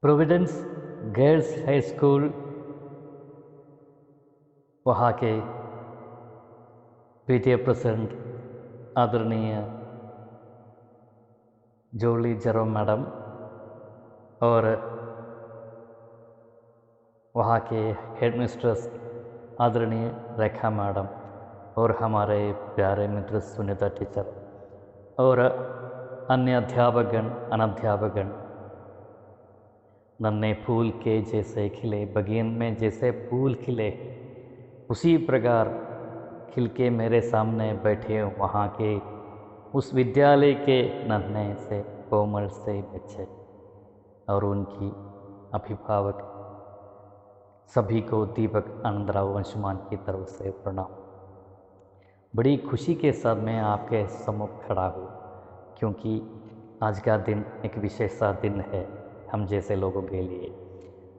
Providence girls high school वहाँ के PTA president आदरणीय जोली जरोम मैडम और वहाँ के हेडमिस्ट्रेस आदरणीय रेखा मैडम और हमारे प्यारे मित्र सुनीता टीचर और अन्य अध्यापकगण अनध्यापकगण नन्हे फूल के जैसे खिले बगीन में जैसे फूल खिले उसी प्रकार खिल के मेरे सामने बैठे वहाँ के उस विद्यालय के नन्हे से कोमल से बच्चे और उनकी अभिभावक सभी को दीपक आनंदराव वंशमान की तरफ से प्रणाम। बड़ी खुशी के साथ मैं आपके सम्मुख खड़ा हूँ क्योंकि आज का दिन एक विशेष सा दिन है हम जैसे लोगों के लिए।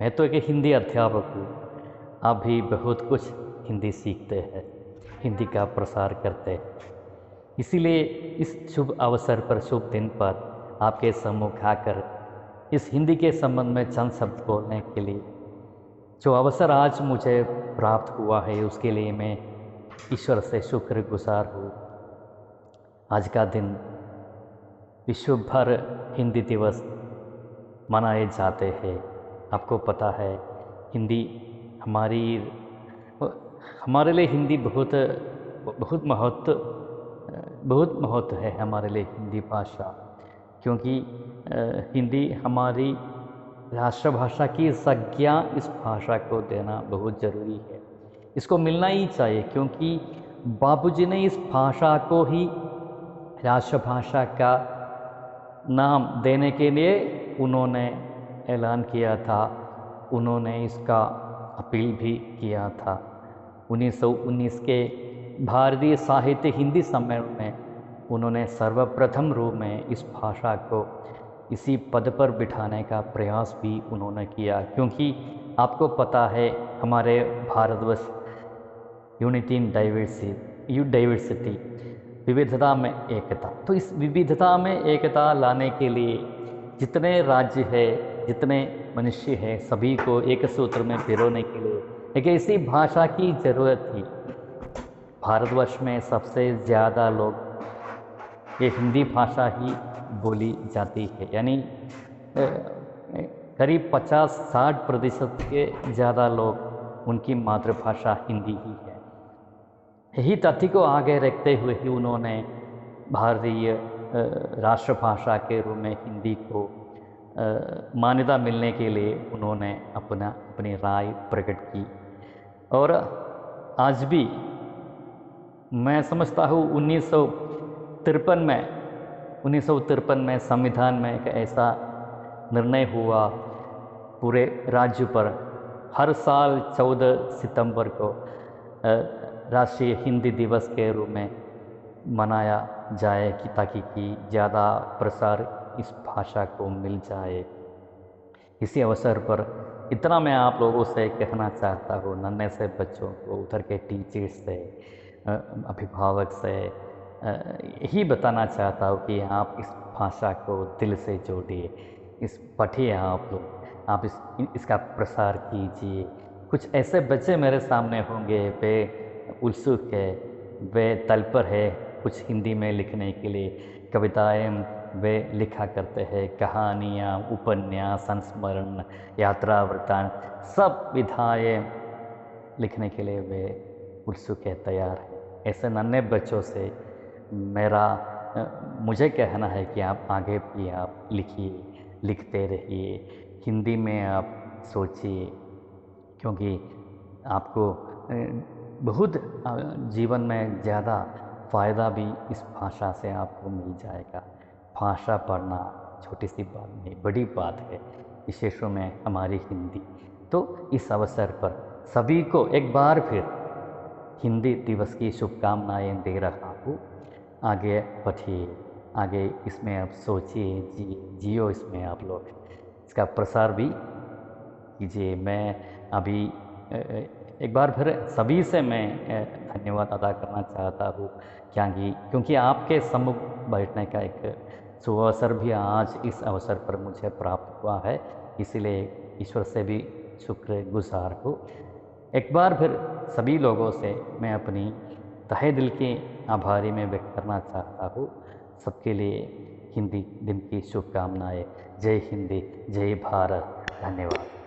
मैं तो एक हिंदी अध्यापक हूँ, आप भी बहुत कुछ हिंदी सीखते हैं, हिंदी का प्रसार करते हैं। इसीलिए इस शुभ अवसर पर, शुभ दिन पर आपके सम्मुख आकर इस हिंदी के संबंध में चंद शब्द बोलने के लिए जो अवसर आज मुझे प्राप्त हुआ है उसके लिए मैं ईश्वर से शुक्रगुजार हूँ। आज का दिन विश्व भर हिंदी दिवस मनाए जाते हैं। आपको पता है हिंदी हमारे लिए हिंदी बहुत बहुत महत्व है हमारे लिए हिंदी भाषा, क्योंकि हिंदी हमारी राष्ट्रभाषा की संज्ञा इस भाषा को देना बहुत ज़रूरी है। इसको मिलना ही चाहिए क्योंकि बापूजी ने इस भाषा को ही राष्ट्रभाषा का नाम देने के लिए उन्होंने ऐलान किया था, उन्होंने इसका अपील भी किया था। 1919 के भारतीय साहित्य हिंदी सम्मेलन में उन्होंने सर्वप्रथम रूप में इस भाषा को इसी पद पर बिठाने का प्रयास भी उन्होंने किया, क्योंकि आपको पता है हमारे भारतवर्ष यूनिटी इन डाइवर्सिटी, विविधता में एकता। तो इस विविधता में एकता लाने के लिए जितने राज्य है, जितने मनुष्य है, सभी को एक सूत्र में पिरोने के लिए एक ऐसी भाषा की ज़रूरत थी। भारतवर्ष में सबसे ज़्यादा लोग ये हिंदी भाषा ही बोली जाती है, यानी करीब 50-60% के ज़्यादा लोग उनकी मातृभाषा हिंदी ही है। यही तथ्य को आगे रखते हुए ही उन्होंने भारतीय राष्ट्रभाषा के रूप में हिंदी को मान्यता मिलने के लिए उन्होंने अपनी राय प्रकट की। और आज भी मैं समझता हूँ 1953 में संविधान में एक ऐसा निर्णय हुआ पूरे राज्य पर हर साल 14 सितंबर को राष्ट्रीय हिंदी दिवस के रूप में मनाया जाए कि ताकि ज़्यादा प्रसार इस भाषा को मिल जाए। इसी अवसर पर इतना मैं आप लोगों से कहना चाहता हूँ, नन्हे से बच्चों को, उधर के टीचर्स से, अभिभावक से यही बताना चाहता हूँ कि आप इस भाषा को दिल से जोड़िए, पढ़िए आप लोग, आप इसका प्रसार कीजिए। कुछ ऐसे बच्चे मेरे सामने होंगे, वे उत्सुक है, वे तत्पर है कुछ हिंदी में लिखने के लिए, कविताएं वे लिखा करते हैं, कहानियाँ, उपन्यास, संस्मरण, यात्रा वृत्तांत, सब विधाएं लिखने के लिए वे उत्सुक है, तैयार है। ऐसे नन्हे बच्चों से मुझे कहना है कि आप आगे भी आप लिखिए, लिखते रहिए, हिंदी में आप सोचिए, क्योंकि आपको बहुत जीवन में ज़्यादा फ़ायदा भी इस भाषा से आपको मिल जाएगा। भाषा पढ़ना छोटी सी बात नहीं, बड़ी बात है, विशेषों में हमारी हिंदी। तो इस अवसर पर सभी को एक बार फिर हिंदी दिवस की शुभकामनाएं दे रहा हूँ। आगे बढ़िए, आगे इसमें आप सोचिए, जियो इसमें आप लोग, इसका प्रसार भी कीजिए। मैं अभी एक बार फिर सभी से मैं धन्यवाद अदा करना चाहता हूँ, क्योंकि आपके सम्मुख बैठने का एक सो अवसर भी आज इस अवसर पर मुझे प्राप्त हुआ है, इसलिए ईश्वर से भी शुक्रगुजार हूँ। एक बार फिर सभी लोगों से मैं अपनी तहे दिल के आभारी में व्यक्त करना चाहता हूँ। सबके लिए हिंदी दिन की शुभकामनाएं। जय हिंदी, जय भारत। धन्यवाद।